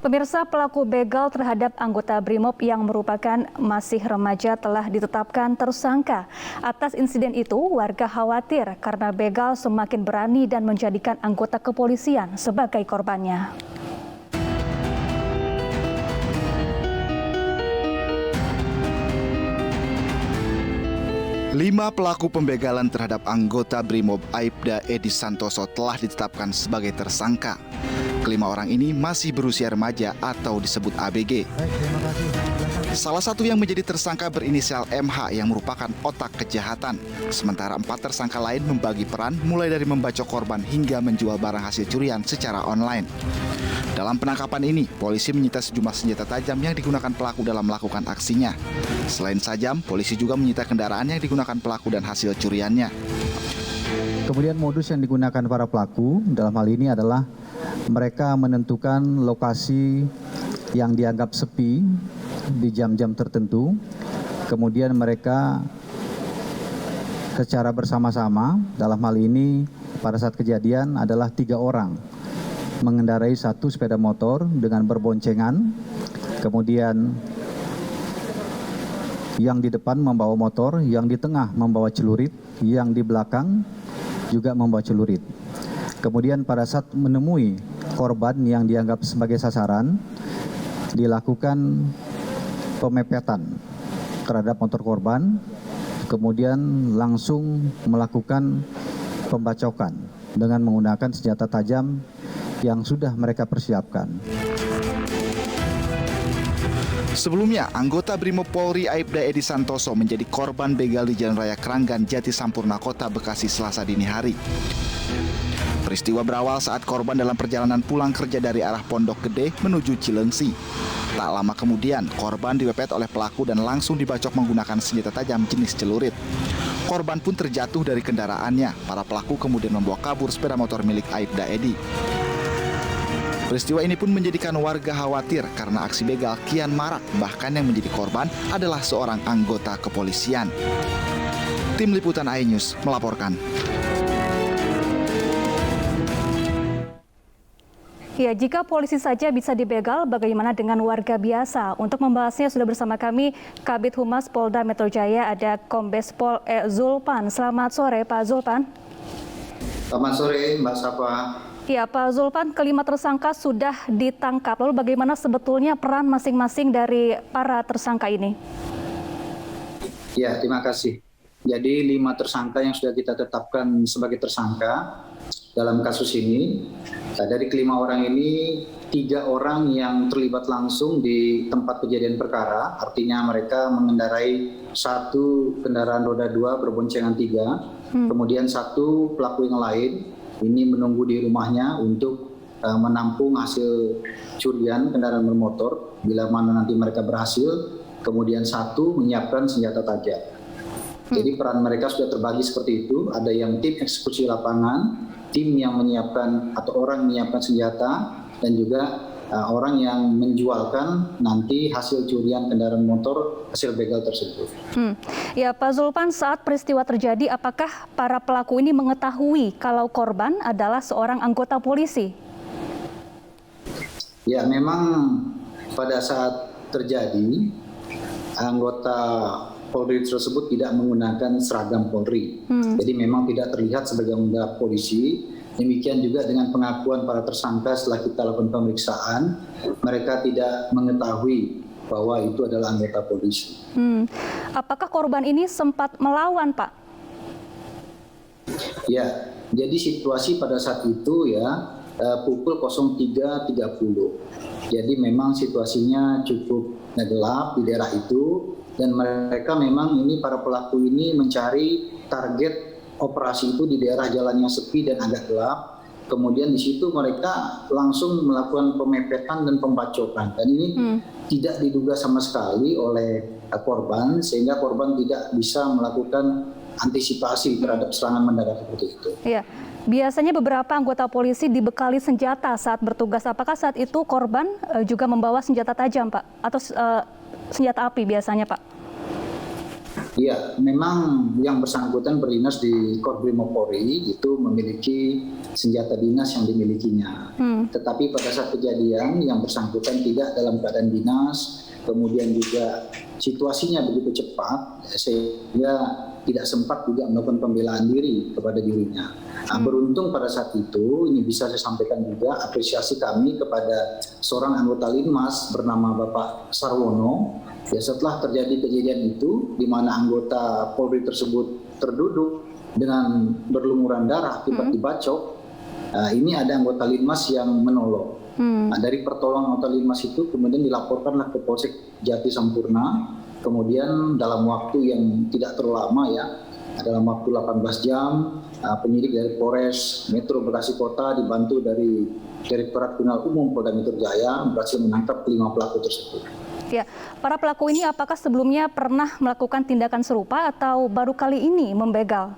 Pemirsa, pelaku begal terhadap anggota BRIMOB yang merupakan masih remaja telah ditetapkan tersangka. Atas insiden itu, warga khawatir karena begal semakin berani dan menjadikan anggota kepolisian sebagai korbannya. Lima pelaku pembegalan terhadap anggota BRIMOB Aibda Edi Santoso telah ditetapkan sebagai tersangka. Kelima orang ini masih berusia remaja atau disebut ABG. Salah satu yang menjadi tersangka berinisial MH yang merupakan otak kejahatan. Sementara 4 tersangka lain membagi peran mulai dari membacok korban hingga menjual barang hasil curian secara online. Dalam penangkapan ini, polisi menyita sejumlah senjata tajam yang digunakan pelaku dalam melakukan aksinya. Selain sajam, polisi juga menyita kendaraan yang digunakan pelaku dan hasil curiannya. Kemudian modus yang digunakan para pelaku dalam hal ini adalah mereka menentukan lokasi yang dianggap sepi di jam-jam tertentu. Kemudian mereka secara bersama-sama, dalam hal ini pada saat kejadian adalah 3 orang mengendarai 1 sepeda motor dengan berboncengan. Kemudian yang di depan membawa motor, yang di tengah membawa celurit, yang di belakang juga membawa celurit. Kemudian pada saat menemui korban yang dianggap sebagai sasaran, dilakukan pemepetan terhadap motor korban, kemudian langsung melakukan pembacokan dengan menggunakan senjata tajam yang sudah mereka persiapkan. Sebelumnya, anggota BRIMOB Polri Aibda Edi Santoso menjadi korban begal di Jalan Raya Kranggan, Jati Sampurna, Kota Bekasi, Selasa dini hari. Peristiwa berawal saat korban dalam perjalanan pulang kerja dari arah Pondok Gede menuju Cilengsi. Tak lama kemudian, korban dipepet oleh pelaku dan langsung dibacok menggunakan senjata tajam jenis celurit. Korban pun terjatuh dari kendaraannya. Para pelaku kemudian membawa kabur sepeda motor milik Aibda Edi. Peristiwa ini pun menjadikan warga khawatir karena aksi begal kian marak, bahkan yang menjadi korban adalah seorang anggota kepolisian. Tim Liputan iNews melaporkan. Ya, jika polisi saja bisa dibegal, bagaimana dengan warga biasa? Untuk membahasnya sudah bersama kami Kabid Humas Polda Metro Jaya, ada Kombes Pol Zulpan. Selamat sore, Pak Zulpan. Selamat sore, Mbak Safa. Ya, Pak Zulpan, kelima tersangka sudah ditangkap. Lalu bagaimana sebetulnya peran masing-masing dari para tersangka ini? Ya, terima kasih. Jadi 5 tersangka yang sudah kita tetapkan sebagai tersangka dalam kasus ini. Dari kelima orang ini, 3 orang yang terlibat langsung di tempat kejadian perkara. Artinya mereka mengendarai 1 kendaraan roda 2 berboncengan 3. Kemudian 1 pelaku yang lain ini menunggu di rumahnya untuk menampung hasil curian kendaraan bermotor bila mana nanti mereka berhasil. Kemudian 1 menyiapkan senjata tajam. Jadi peran mereka sudah terbagi seperti itu. Ada yang tim eksekusi lapangan, tim yang menyiapkan atau orang menyiapkan senjata, dan juga orang yang menjualkan nanti hasil curian kendaraan motor hasil begal tersebut. Ya, Pak Zulpan, saat peristiwa terjadi, apakah para pelaku ini mengetahui kalau korban adalah seorang anggota polisi? Ya, memang pada saat terjadi, anggota Polri tersebut tidak menggunakan seragam Polri. Jadi memang tidak terlihat sebagai anggota polisi. Demikian juga dengan pengakuan para tersangka setelah kita lakukan pemeriksaan, mereka tidak mengetahui bahwa itu adalah anggota polisi. Apakah korban ini sempat melawan, Pak? Ya, jadi situasi pada saat itu ya pukul 03.30. Jadi memang situasinya cukup gelap di daerah itu, dan mereka memang ini para pelaku ini mencari target operasi itu di daerah jalan yang sepi dan agak gelap. Kemudian di situ mereka langsung melakukan pemepetan dan pembacokan. Dan ini tidak diduga sama sekali oleh korban, sehingga korban tidak bisa melakukan antisipasi terhadap serangan mendadak seperti itu. Ya, biasanya beberapa anggota polisi dibekali senjata saat bertugas. Apakah saat itu korban juga membawa senjata tajam, Pak? Atau senjata api biasanya, Pak? Ya, memang yang bersangkutan berdinas di Korbrimop Polri itu memiliki senjata dinas yang dimilikinya. Tetapi pada saat kejadian yang bersangkutan tidak dalam keadaan dinas, kemudian juga situasinya begitu cepat sehingga tidak sempat juga melakukan pembelaan diri kepada dirinya. Nah, beruntung pada saat itu, ini bisa saya sampaikan juga apresiasi kami kepada seorang anggota Linmas bernama Bapak Sarwono. Ya, setelah terjadi kejadian itu, di mana anggota Polri tersebut terduduk dengan berlumuran darah akibat dibacok, ini ada anggota Linmas yang menolong. Nah, dari pertolongan anggota Linmas itu kemudian dilaporkanlah ke Polsek Jati Sampurna. Kemudian dalam waktu yang tidak terlalu lama ya, dalam waktu 18 jam, penyidik dari Polres Metro Bekasi Kota dibantu dari Direktorat Kriminal Umum Polda Metro Jaya berhasil menangkap 5 pelaku tersebut. Ya, para pelaku ini apakah sebelumnya pernah melakukan tindakan serupa atau baru kali ini membegal?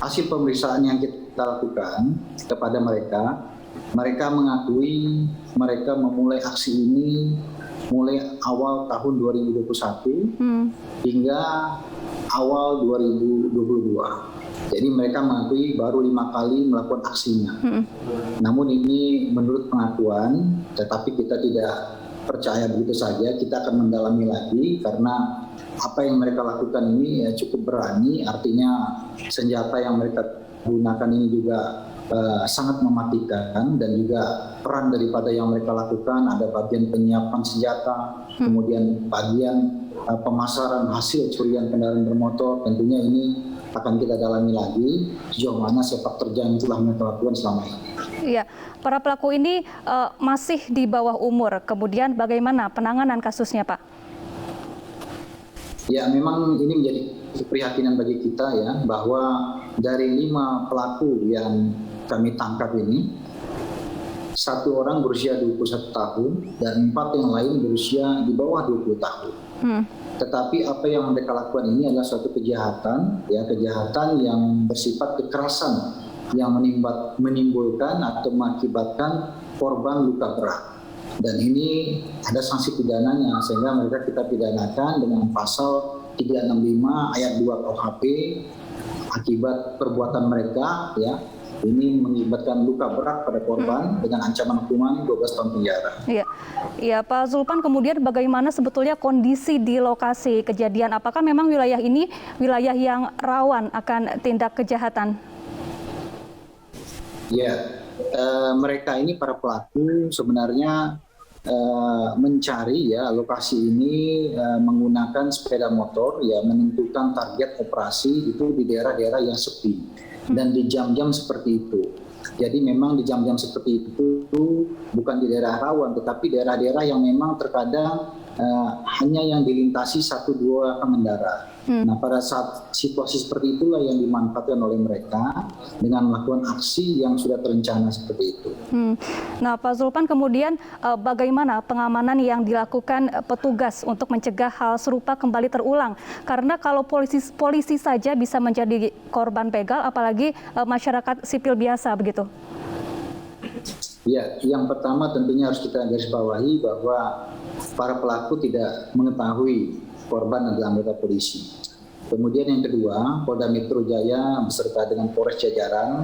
Hasil pemeriksaan yang kita lakukan kepada mereka mengakui mereka memulai aksi ini mulai awal tahun 2021 hingga awal 2022. Jadi mereka mengakui baru 5 kali melakukan aksinya. Namun ini menurut pengakuan, tetapi kita tidak percaya begitu saja. Kita akan mendalami lagi karena apa yang mereka lakukan ini ya cukup berani. Artinya senjata yang mereka gunakan ini juga sangat mematikan, dan juga peran daripada yang mereka lakukan ada bagian penyiapan senjata, kemudian bagian pemasaran hasil curian kendaraan bermotor. Tentunya ini akan kita dalami lagi sejauh mana sepak terjang telah mereka lakukan selama ini. Iya, para pelaku ini masih di bawah umur. Kemudian bagaimana penanganan kasusnya, Pak? Ya, memang ini menjadi keprihatinan bagi kita ya, bahwa dari 5 pelaku yang kami tangkap ini, 1 orang berusia 21 tahun dan 4 yang lain berusia di bawah 20 tahun. Tetapi apa yang mereka lakukan ini adalah suatu kejahatan, ya, kejahatan yang bersifat kekerasan yang menimbulkan atau mengakibatkan korban luka berat. Dan ini ada sanksi pidananya, sehingga mereka kita pidanakan dengan pasal 365 ayat 2 KUHP akibat perbuatan mereka, ya. Ini mengakibatkan luka berat pada korban dengan ancaman hukuman 12 tahun penjara. Iya, ya, Pak Zulpan, kemudian bagaimana sebetulnya kondisi di lokasi kejadian? Apakah memang wilayah ini wilayah yang rawan akan tindak kejahatan? Ya, mereka ini para pelaku sebenarnya mencari ya lokasi ini menggunakan sepeda motor, ya, menentukan target operasi itu di daerah-daerah yang sepi dan di jam-jam seperti itu. Jadi memang di jam-jam seperti itu bukan di daerah rawan, tetapi daerah-daerah yang memang terkadang hanya yang dilintasi 1-2 pengendara. Nah, pada saat situasi seperti itulah yang dimanfaatkan oleh mereka dengan melakukan aksi yang sudah terencana seperti itu. Nah, Pak Zulpan, kemudian bagaimana pengamanan yang dilakukan petugas untuk mencegah hal serupa kembali terulang? Karena kalau polisi saja bisa menjadi korban begal, apalagi masyarakat sipil biasa begitu. Ya, yang pertama tentunya harus kita garis bawahi bahwa para pelaku tidak mengetahui korban adalah anggota polisi. Kemudian yang kedua, Polda Metro Jaya beserta dengan Polres jajaran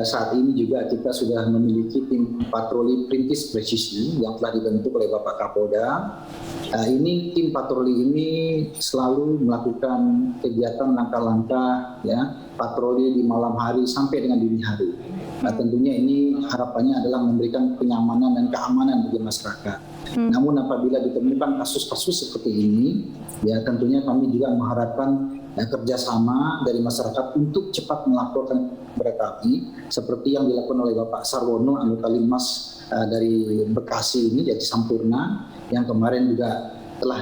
saat ini juga kita sudah memiliki tim patroli perintis presisi yang telah dibentuk oleh Bapak Kapolda. Ini tim patroli ini selalu melakukan kegiatan langkah-langkah, ya, patroli di malam hari sampai dengan dini hari. Nah, tentunya ini harapannya adalah memberikan kenyamanan dan keamanan bagi masyarakat. Namun apabila ditemukan kasus-kasus seperti ini, ya tentunya kami juga mengharapkan kerjasama dari masyarakat untuk cepat melaporkan kepada kami, seperti yang dilakukan oleh Bapak Sarwono, anggota Linmas dari Bekasi ini, Jati Sampurna, yang kemarin juga telah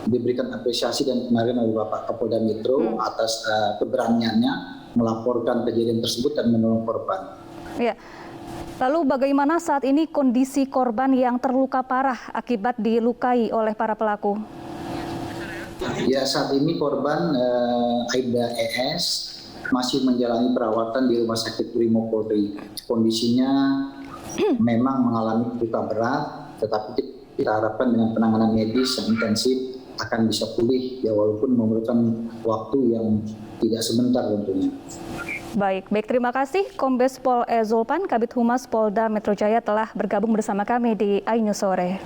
diberikan apresiasi dan kemarin oleh Bapak Kapolda Metro atas keberaniannya melaporkan kejadian tersebut dan menolong korban. Ya. Lalu bagaimana saat ini kondisi korban yang terluka parah akibat dilukai oleh para pelaku? Ya, saat ini korban Aibda ES masih menjalani perawatan di Rumah Sakit Brimob Polri. Kondisinya memang mengalami luka berat, tetapi kita harapkan dengan penanganan medis yang intensif akan bisa pulih ya, walaupun memerlukan waktu yang tidak sebentar tentunya. Baik, terima kasih Kombes Pol E. Zulpan, Kabid Humas Polda Metro Jaya telah bergabung bersama kami di iNews Sore.